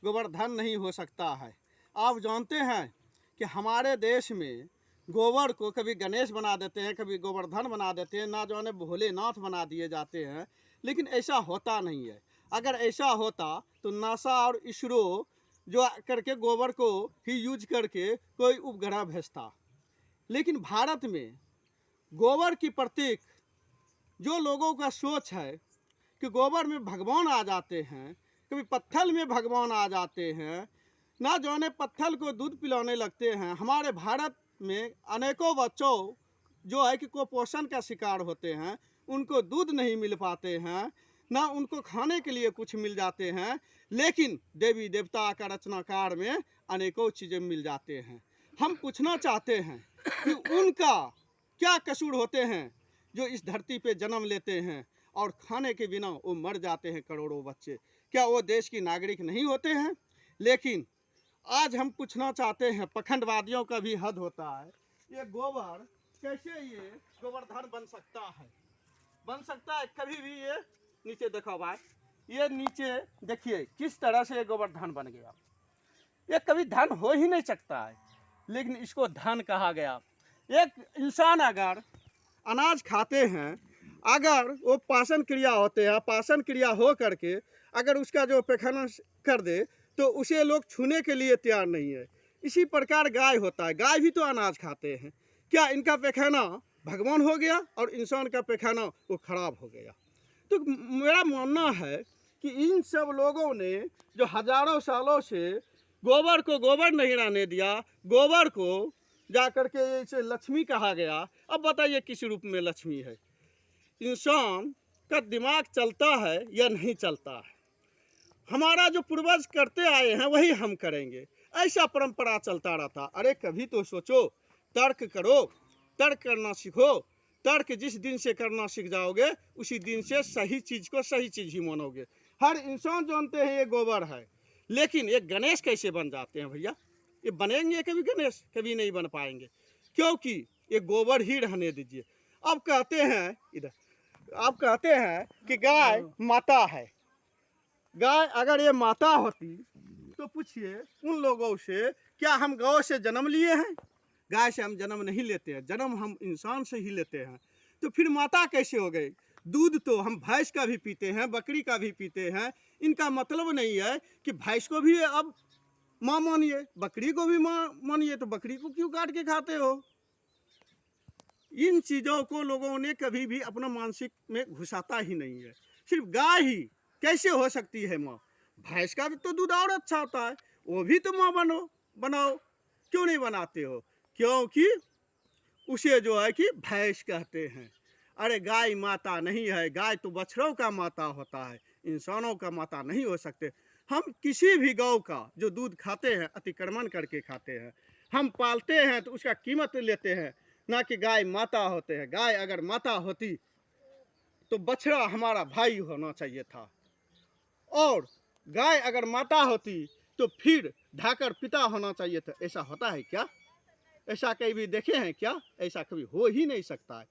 गोवर्धन नहीं हो सकता है। आप जानते हैं कि हमारे देश में गोबर को कभी गणेश बना देते हैं, कभी गोवर्धन बना देते हैं, ना जाने भोलेनाथ बना दिए जाते हैं, लेकिन ऐसा होता नहीं है। अगर ऐसा होता तो नासा और इसरो जो करके गोबर को ही यूज करके कोई उपग्रह भेजता। लेकिन भारत में गोबर की प्रतीक जो लोगों का सोच है कि गोबर में भगवान आ जाते हैं, कभी पत्थर में भगवान आ जाते हैं, ना जाने पत्थर को दूध पिलाने लगते हैं। हमारे भारत में अनेकों बच्चों जो है कि कुपोषण का शिकार होते हैं, उनको दूध नहीं मिल पाते हैं, ना उनको खाने के लिए कुछ मिल जाते हैं, लेकिन देवी देवता का रचनाकार में अनेकों चीज़ें मिल जाते हैं। हम पूछना चाहते हैं कि उनका क्या कसूर होते हैं जो इस धरती पे जन्म लेते हैं और खाने के बिना वो मर जाते हैं करोड़ों बच्चे। क्या वो देश की नागरिक नहीं होते हैं? लेकिन आज हम पूछना चाहते हैं, पखंडवादियों का भी हद होता है, ये गोबर कैसे ये गोवर्धन बन सकता है? बन सकता है कभी भी? ये नीचे देखो भाई, ये नीचे देखिए किस तरह से ये गोवर्धन बन गया। ये कभी धन हो ही नहीं सकता है, लेकिन इसको धन कहा गया। एक इंसान अगर अनाज खाते हैं, अगर वो पाचन क्रिया होते हैं, पाचन क्रिया हो करके अगर उसका जो पैखाना कर दे तो उसे लोग छूने के लिए तैयार नहीं है। इसी प्रकार गाय होता है, गाय भी तो अनाज खाते हैं। क्या इनका पैखाना भगवान हो गया और इंसान का पैखाना वो खराब हो गया? तो मेरा मानना है कि इन सब लोगों ने जो हजारों सालों से गोबर को गोबर नहीं रहने दिया, गोबर को जा कर के इसे लक्ष्मी कहा गया। अब बताइए किस रूप में लक्ष्मी है? इंसान का दिमाग चलता है या नहीं चलता है? हमारा जो पूर्वज करते आए हैं वही हम करेंगे, ऐसा परंपरा चलता रहता। अरे कभी तो सोचो, तर्क करो, तर्क करना सीखो। तर्क जिस दिन से करना सीख जाओगे उसी दिन से सही चीज़ को सही चीज़ ही मानोगे। हर इंसान जानते हैं ये गोबर है, लेकिन ये गणेश कैसे बन जाते हैं भैया? ये बनेंगे कभी गणेश? कभी नहीं बन पाएंगे, क्योंकि ये गोबर ही रहने दीजिए। अब कहते हैं इधर, आप कहते हैं कि गाय माता है। गाय अगर ये माता होती तो पूछिए उन लोगों से, क्या हम गौ से जन्म लिए हैं? गाय से हम जन्म नहीं लेते हैं, जन्म हम इंसान से ही लेते हैं। तो फिर माता कैसे हो गई? दूध तो हम भैंस का भी पीते हैं, बकरी का भी पीते हैं। इनका मतलब नहीं है कि भैंस को भी अब माँ मानिए, बकरी को भी माँ मानिए, तो बकरी को क्यों काट के खाते हो? इन चीज़ों को लोगों ने कभी भी अपना मानसिक में घुसाता ही नहीं है। सिर्फ गाय ही कैसे हो सकती है माँ? भैंस का भी तो दूध और अच्छा होता है, वो भी तो माँ बनाओ। क्यों नहीं बनाते हो? क्योंकि उसे जो है कि भैंस कहते हैं। अरे गाय माता नहीं है, गाय तो बछड़ों का माता होता है, इंसानों का माता नहीं हो सकते। हम किसी भी गौ का जो दूध खाते हैं अतिक्रमण करके खाते हैं। हम पालते हैं तो उसका कीमत लेते हैं, ना कि गाय माता होते हैं। गाय अगर माता होती तो बछड़ा हमारा भाई होना चाहिए था, और गाय अगर माता होती तो फिर ढाकर पिता होना चाहिए था। ऐसा होता है क्या? ऐसा कहीं भी देखे हैं क्या? ऐसा कभी हो ही नहीं सकता है,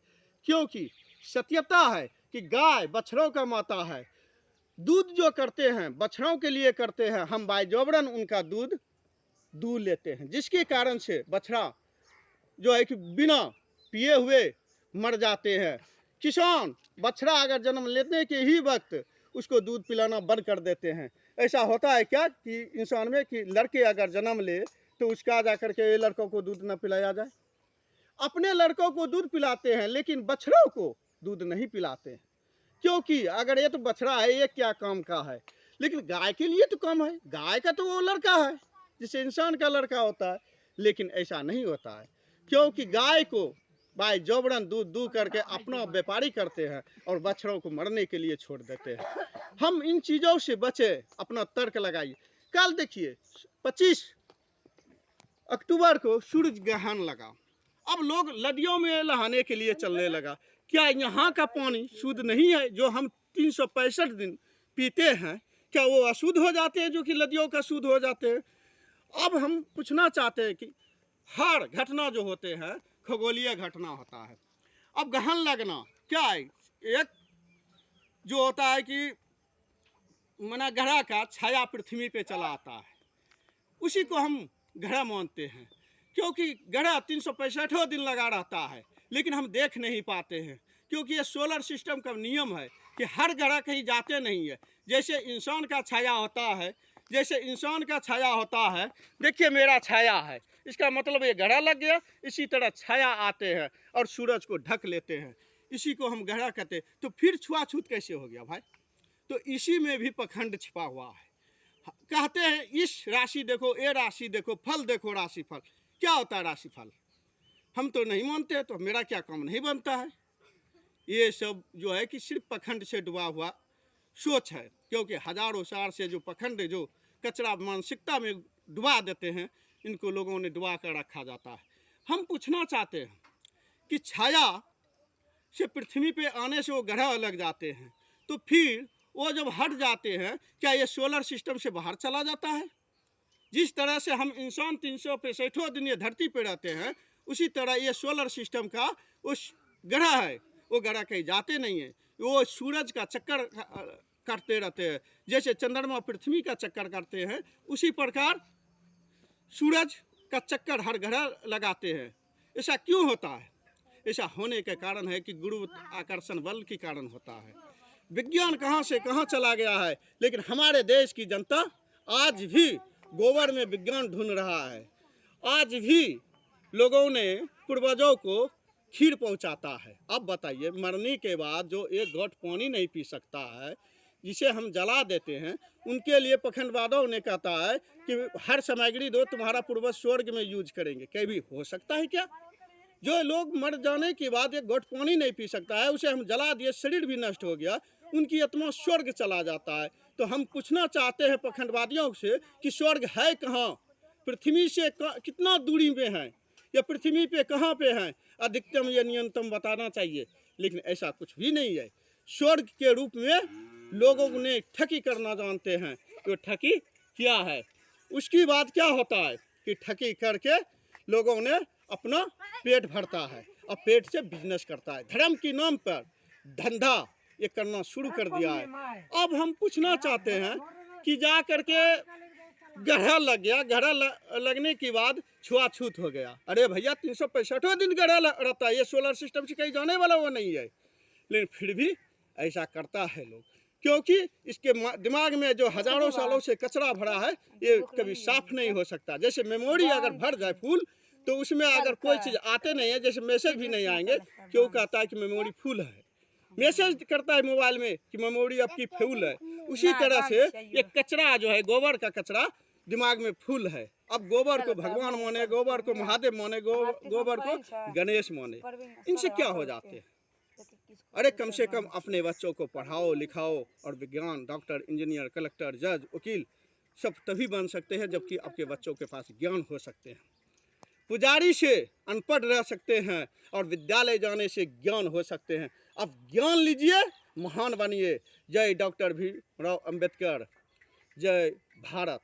क्योंकि सत्यता है कि गाय बछड़ों का माता है। दूध जो करते हैं बछड़ों के लिए करते हैं, हम बायजोबरन उनका दूध दूध लेते हैं, जिसके कारण से बछड़ा जो है कि बिना पिए हुए मर जाते हैं। किसान बछड़ा अगर जन्म लेने के ही वक्त उसको दूध पिलाना बंद कर देते हैं। ऐसा होता है क्या कि इंसान में कि लड़के अगर जन्म ले तो उसका जा करके लड़कों को दूध न पिलाया जाए? अपने लड़कों को दूध पिलाते हैं, लेकिन बछड़ों को दूध नहीं पिलाते हैं। क्योंकि अगर ये तो बछड़ा है, ये क्या काम का है? लेकिन गाय के लिए तो काम है, गाय का तो वो लड़का है जिसे इंसान का लड़का होता है। लेकिन ऐसा नहीं होता है, क्योंकि गाय को भाई जबरन दूध दू करके अपना व्यापारी करते हैं और बछड़ों को मरने के लिए छोड़ देते हैं। हम इन चीज़ों से बचे, अपना तर्क लगाइए। कल देखिए 25 अक्टूबर को सूरज ग्रहण लगा। अब लोग नदियों में नहाने के लिए चलने लगा। क्या यहाँ का पानी शुद्ध नहीं है जो हम 365 दिन पीते हैं? क्या वो अशुद्ध हो जाते हैं जो कि नदियों का शुद्ध हो जाते हैं? अब हम पूछना चाहते हैं कि हर घटना जो होते हैं खगोलीय घटना होता है। अब ग्रहण लगना क्या है? एक जो होता है कि मना ग्रह का छाया पृथ्वी पे चला आता है, उसी को हम ग्रह मानते हैं। क्योंकि ग्रह 365 दिन लगा रहता है, लेकिन हम देख नहीं पाते हैं, क्योंकि ये सोलर सिस्टम का नियम है कि हर ग्रह कहीं जाते नहीं है। जैसे इंसान का छाया होता है, जैसे इंसान का छाया होता है, देखिए मेरा छाया है, इसका मतलब ये ग्रह लग गया। इसी तरह छाया आते हैं और सूरज को ढक लेते हैं, इसी को हम ग्रह कहते हैं। तो फिर छुआछूत कैसे हो गया भाई? तो इसी में भी पखंड छिपा हुआ है। कहते हैं इस राशि देखो, ये राशि देखो, फल देखो, राशि फल। क्या होता है राशि फल? हम तो नहीं मानते, तो मेरा क्या काम नहीं बनता है? ये सब जो है कि सिर्फ पखंड से डुबा हुआ सोच है, क्योंकि हजारों साल से जो पखंड जो कचरा मानसिकता में डुबा देते हैं, इनको लोगों ने डुबा कर रखा जाता है। हम पूछना चाहते हैं कि छाया से पृथ्वी पे आने से वो ग्रह लग जाते हैं, तो फिर वो जब हट जाते हैं, क्या ये सोलर सिस्टम से बाहर चला जाता है? जिस तरह से हम इंसान 365 दिन ये धरती पे रहते हैं, उसी तरह ये सोलर सिस्टम का उस ग्रह है, वो ग्रह कहीं जाते नहीं है। वो सूरज का चक्कर करते रहते हैं। जैसे चंद्रमा पृथ्वी का चक्कर करते हैं, उसी प्रकार सूरज का चक्कर हर ग्रह लगाते हैं। ऐसा क्यों होता है? ऐसा होने के कारण है कि गुरुत्वाकर्षण बल के कारण होता है। विज्ञान कहाँ से कहाँ चला गया है, लेकिन हमारे देश की जनता आज भी गोबर में विज्ञान ढूंढ रहा है। आज भी लोगों ने पूर्वजों को खीर पहुंचाता है। अब बताइए, मरने के बाद जो एक घोट पानी नहीं पी सकता है, जिसे हम जला देते हैं, उनके लिए पखंडवादियों ने कहता है कि हर सामग्री दो, तुम्हारा पूर्वज स्वर्ग में यूज करेंगे। कभी हो सकता है क्या? जो लोग मर जाने के बाद एक घोट पानी नहीं पी सकता है, उसे हम जला दिए, शरीर भी नष्ट हो गया, उनकी आत्मा स्वर्ग चला जाता है। तो हम पूछना चाहते हैं पखंडवादियों से कि स्वर्ग है कहाँ? पृथ्वी से कितना दूरी में है, या पृथ्वी पे कहाँ पे हैं? अधिकतम या न्यूनतम बताना चाहिए, लेकिन ऐसा कुछ भी नहीं है। स्वर्ग के रूप में लोगों ने ठगी करना जानते हैं। तो ठगी क्या है? उसकी बात क्या होता है कि ठगी करके लोगों ने अपना पेट भरता है और पेट से बिजनेस करता है। धर्म के नाम पर धंधा ये करना शुरू कर दिया है। अब हम पूछना चाहते हैं कि जा करके ग्रह लग गया, ग्रह लगने के बाद छुआछूत हो गया। अरे भैया 365 दिन ग्रह रहता है, ये सोलर सिस्टम से कहीं जाने वाला वो नहीं है, लेकिन फिर भी ऐसा करता है लोग, क्योंकि इसके दिमाग में जो हजारों सालों से कचरा भरा है, ये कभी साफ नहीं हो सकता। जैसे मेमोरी अगर भर जाए फुल, तो उसमें अगर कोई चीज़ आते नहीं है, जैसे मैसेज भी नहीं आएंगे, क्यों कहता है कि मेमोरी फुल है। मैसेज करता है मोबाइल में कि मेमोरी आपकी फुल है। उसी तरह से ये कचरा जो है, गोबर का कचरा दिमाग में फुल है। अब गोबर को भगवान माने, गोबर को महादेव माने, गोबर को गणेश माने, इनसे क्या हो जाते हैं? अरे कम से कम अपने बच्चों को पढ़ाओ लिखाओ, और विज्ञान, डॉक्टर, इंजीनियर, कलेक्टर, जज, वकील सब तभी बन सकते हैं जबकि आपके बच्चों के पास ज्ञान हो सकते हैं। पुजारी से अनपढ़ रह सकते हैं और विद्यालय जाने से ज्ञान हो सकते हैं। अब ज्ञान लीजिए, महान बनिए। जय डॉक्टर भीमराव अंबेडकर, जय भारत।